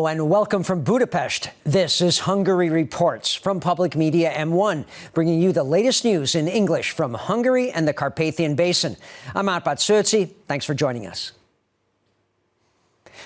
Hello and welcome from Budapest. This is Hungary Reports from Public Media M1, bringing you the latest news in English from Hungary and the Carpathian Basin. I'm Árpád Szőci. Thanks for joining us.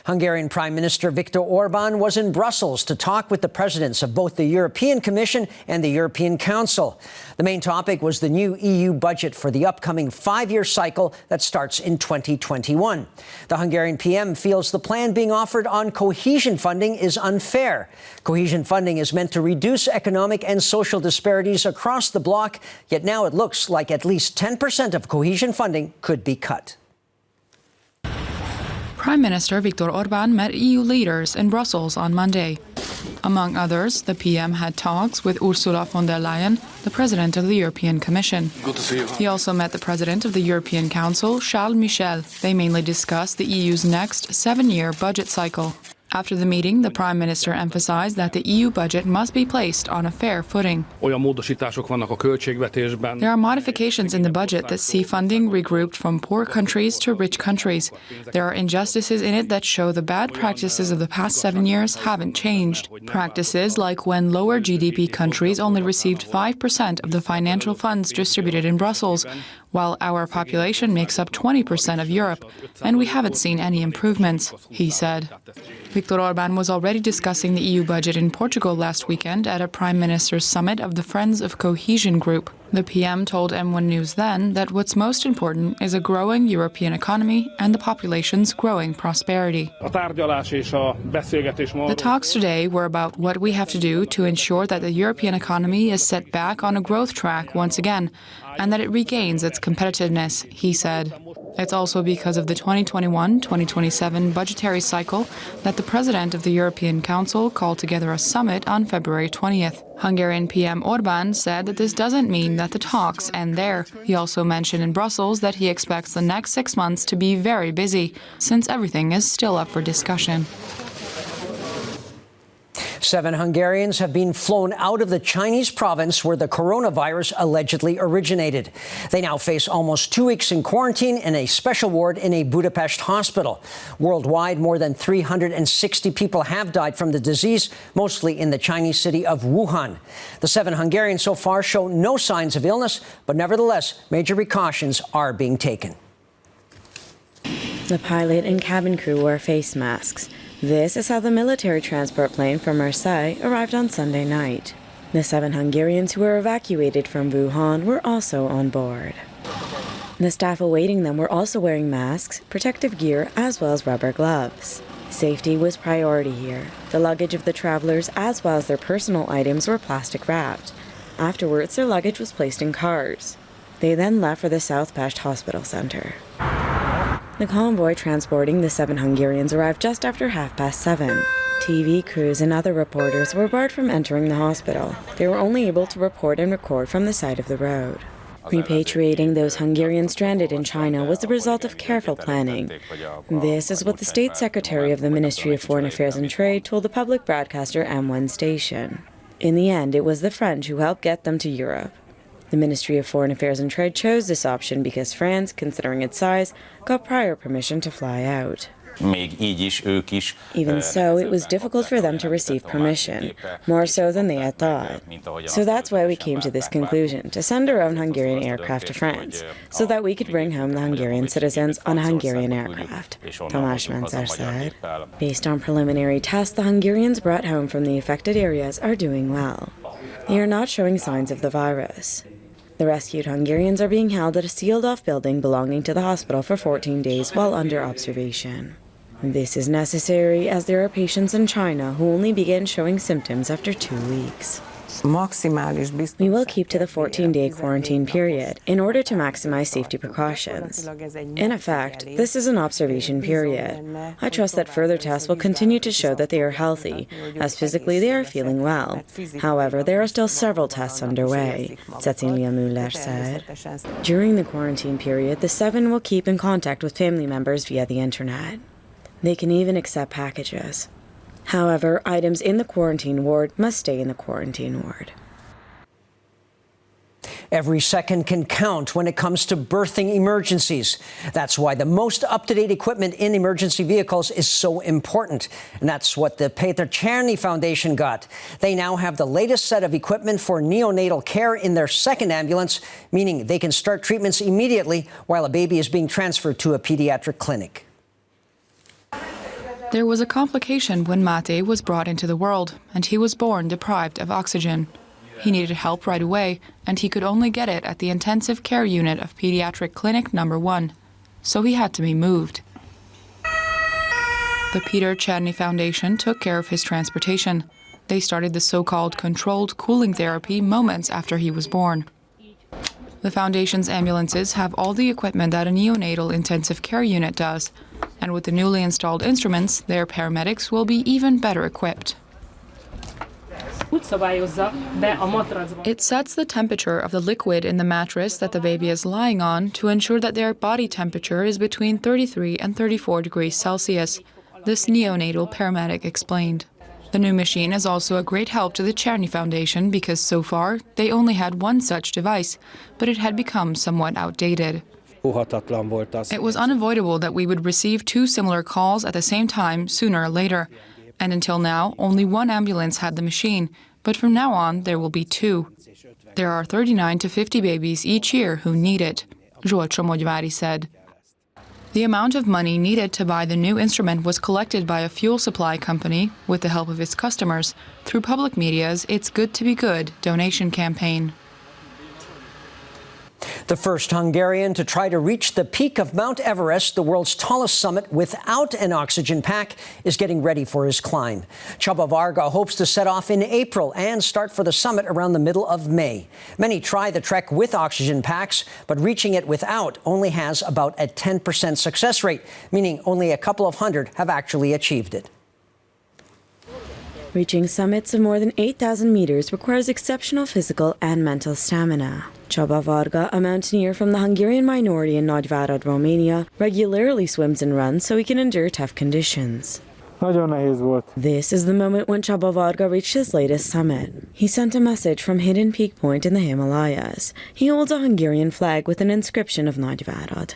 Hungarian Prime Minister Viktor Orban was in Brussels to talk with the presidents of both the European Commission and the European Council. The main topic was the new EU budget for the upcoming five-year cycle that starts in 2021. The Hungarian PM feels the plan being offered on cohesion funding is unfair. Cohesion funding is meant to reduce economic and social disparities across the bloc, yet now it looks like at least 10% of cohesion funding could be cut. Prime Minister Viktor Orban met EU leaders in Brussels on Monday. Among others, the PM had talks with Ursula von der Leyen, the President of the European Commission. Good to see you. He also met the President of the European Council, Charles Michel. They mainly discussed the EU's next seven-year budget cycle. After the meeting, the Prime Minister emphasized that the EU budget must be placed on a fair footing. Olyan módosítások vannak a költségvetésben. There are modifications in the budget that see funding regrouped from poor countries to rich countries. There are injustices in it that show the bad practices of the past 7 years haven't changed. Practices like when lower GDP countries only received 5% of the financial funds distributed in Brussels, while our population makes up 20% of Europe, and we haven't seen any improvements, he said. Viktor Orban was already discussing the EU budget in Portugal last weekend at a Prime Minister's summit of the Friends of Cohesion group. The PM told M1 News then that what's most important is a growing European economy and the population's growing prosperity. The talks today were about what we have to do to ensure that the European economy is set back on a growth track once again, and that it regains its competitiveness, he said. It's also because of the 2021-2027 budgetary cycle that the President of the European Council called together a summit on February 20th. Hungarian PM Orban said that this doesn't mean that the talks end there. He also mentioned in Brussels that he expects the next 6 months to be very busy, since everything is still up for discussion. 7 Hungarians have been flown out of the Chinese province where the coronavirus allegedly originated. They now face almost 2 weeks in quarantine in a special ward in a Budapest hospital. Worldwide, more than 360 people have died from the disease, mostly in the Chinese city of Wuhan. The 7 Hungarians so far show no signs of illness, but nevertheless, major precautions are being taken. The pilot and cabin crew wore face masks. This is how the military transport plane from Versailles arrived on Sunday night. The 7 Hungarians who were evacuated from Wuhan were also on board. The staff awaiting them were also wearing masks, protective gear, as well as rubber gloves. Safety was priority here. The luggage of the travelers, as well as their personal items, were plastic wrapped. Afterwards, their luggage was placed in cars. They then left for the South Pest Hospital Center. The convoy transporting the 7 Hungarians arrived just after 7:30. TV crews and other reporters were barred from entering the hospital. They were only able to report and record from the side of the road. Repatriating those Hungarians stranded in China was the result of careful planning. This is what the State Secretary of the Ministry of Foreign Affairs and Trade told the public broadcaster M1 station. In the end, it was the French who helped get them to Europe. The Ministry of Foreign Affairs and Trade chose this option because France, considering its size, got prior permission to fly out. Even so, it was difficult for them to receive permission, more so than they had thought. So that's why we came to this conclusion, to send our own Hungarian aircraft to France, so that we could bring home the Hungarian citizens on a Hungarian aircraft, Tamás Mencer said. Based on preliminary tests the Hungarians brought home from the affected areas are doing well. They are not showing signs of the virus. The rescued Hungarians are being held at a sealed-off building belonging to the hospital for 14 days while under observation. This is necessary as there are patients in China who only begin showing symptoms after 2 weeks. We will keep to the 14-day quarantine period in order to maximize safety precautions. In effect, this is an observation period. I trust that further tests will continue to show that they are healthy, as physically they are feeling well. However, there are still several tests underway, Cecilia Müller said. During the quarantine period, the 7 will keep in contact with family members via the internet. They can even accept packages. However, items in the quarantine ward must stay in the quarantine ward. Every second can count when it comes to birthing emergencies. That's why the most up-to-date equipment in emergency vehicles is so important. And that's what the Petr Czerny Foundation got. They now have the latest set of equipment for neonatal care in their second ambulance, meaning they can start treatments immediately while a baby is being transferred to a pediatric clinic. There was a complication when Mate was brought into the world, and he was born deprived of oxygen. He needed help right away, and he could only get it at the intensive care unit of Pediatric Clinic number 1. So he had to be moved. The Petr Czerny Foundation took care of his transportation. They started the so-called controlled cooling therapy moments after he was born. The foundation's ambulances have all the equipment that a neonatal intensive care unit does, and with the newly installed instruments, their paramedics will be even better equipped. It sets the temperature of the liquid in the mattress that the baby is lying on to ensure that their body temperature is between 33 and 34 degrees Celsius, this neonatal paramedic explained. The new machine is also a great help to the Czerny Foundation because so far they only had one such device, but it had become somewhat outdated. It was unavoidable that we would receive 2 similar calls at the same time sooner or later. And until now, only one ambulance had the machine, but from now on there will be 2. There are 39 to 50 babies each year who need it, Zsolt Somogyvári said. The amount of money needed to buy the new instrument was collected by a fuel supply company with the help of its customers through public media's It's Good to Be Good donation campaign. The first Hungarian to try to reach the peak of Mount Everest, the world's tallest summit, without an oxygen pack, is getting ready for his climb. Csaba Varga hopes to set off in April and start for the summit around the middle of May. Many try the trek with oxygen packs, but reaching it without only has about a 10% success rate, meaning only a couple of hundred have actually achieved it. Reaching summits of more than 8,000 meters requires exceptional physical and mental stamina. Csaba Varga, a mountaineer from the Hungarian minority in Nagyvárad, Romania, regularly swims and runs so he can endure tough conditions. This is the moment when Csaba Varga reached his latest summit. He sent a message from Hidden Peak Point in the Himalayas. He holds a Hungarian flag with an inscription of Nagyvárad.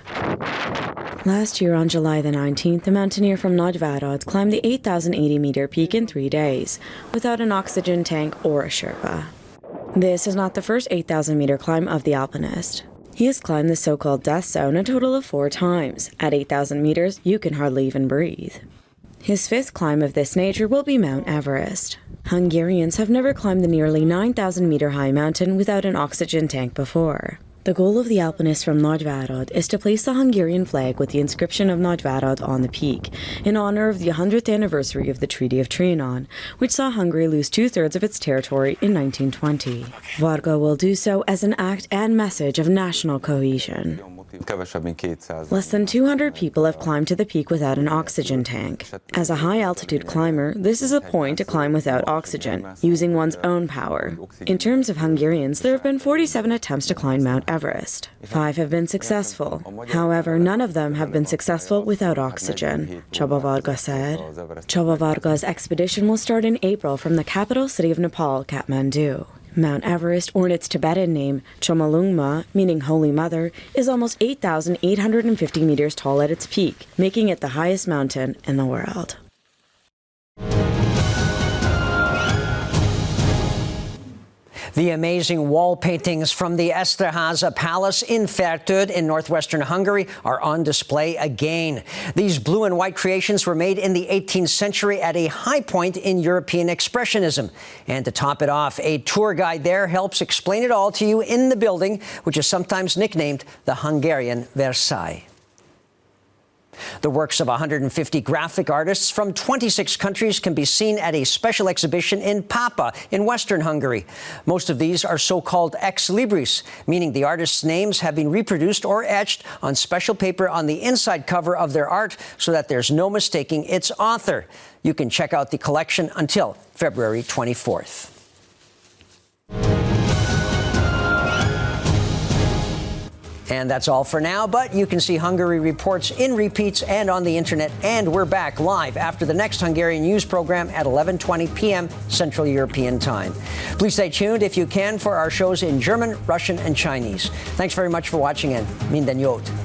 Last year on July the 19th, a mountaineer from Nagyvárad climbed the 8,080-meter peak in 3 days, without an oxygen tank or a Sherpa. This is not the first 8,000-meter climb of the alpinist. He has climbed the so-called death zone a total of 4 times. At 8,000 meters, you can hardly even breathe. His 5th climb of this nature will be Mount Everest. Hungarians have never climbed the nearly 9,000-meter high mountain without an oxygen tank before. The goal of the alpinist from Nagyvárad is to place the Hungarian flag with the inscription of Nagyvárad on the peak, in honor of the 100th anniversary of the Treaty of Trianon, which saw Hungary lose 2/3 of its territory in 1920. Varga will do so as an act and message of national cohesion. Less than 200 people have climbed to the peak without an oxygen tank. As a high-altitude climber, this is a point to climb without oxygen, using one's own power. In terms of Hungarians, there have been 47 attempts to climb Mount Everest. 5 have been successful. However, none of them have been successful without oxygen, Csaba Varga said. Csaba Varga's expedition will start in April from the capital city of Nepal, Kathmandu. Mount Everest, or in its Tibetan name, Chomolungma, meaning Holy Mother, is almost 8,850 meters tall at its peak, making it the highest mountain in the world. The amazing wall paintings from the Esterházy Palace in Fertőd in northwestern Hungary are on display again. These blue and white creations were made in the 18th century at a high point in European Expressionism. And to top it off, a tour guide there helps explain it all to you in the building, which is sometimes nicknamed the Hungarian Versailles. The works of 150 graphic artists from 26 countries can be seen at a special exhibition in Papa in western Hungary. Most of these are so-called ex libris, meaning the artists' names have been reproduced or etched on special paper on the inside cover of their art so that there's no mistaking its author. You can check out the collection until February 24th. And that's all for now, but you can see Hungary reports in repeats and on the internet, and we're back live after the next Hungarian news program at 11:20 p.m. Central European Time. Please stay tuned if you can for our shows in German, Russian, and Chinese. Thanks very much for watching, and minden jót!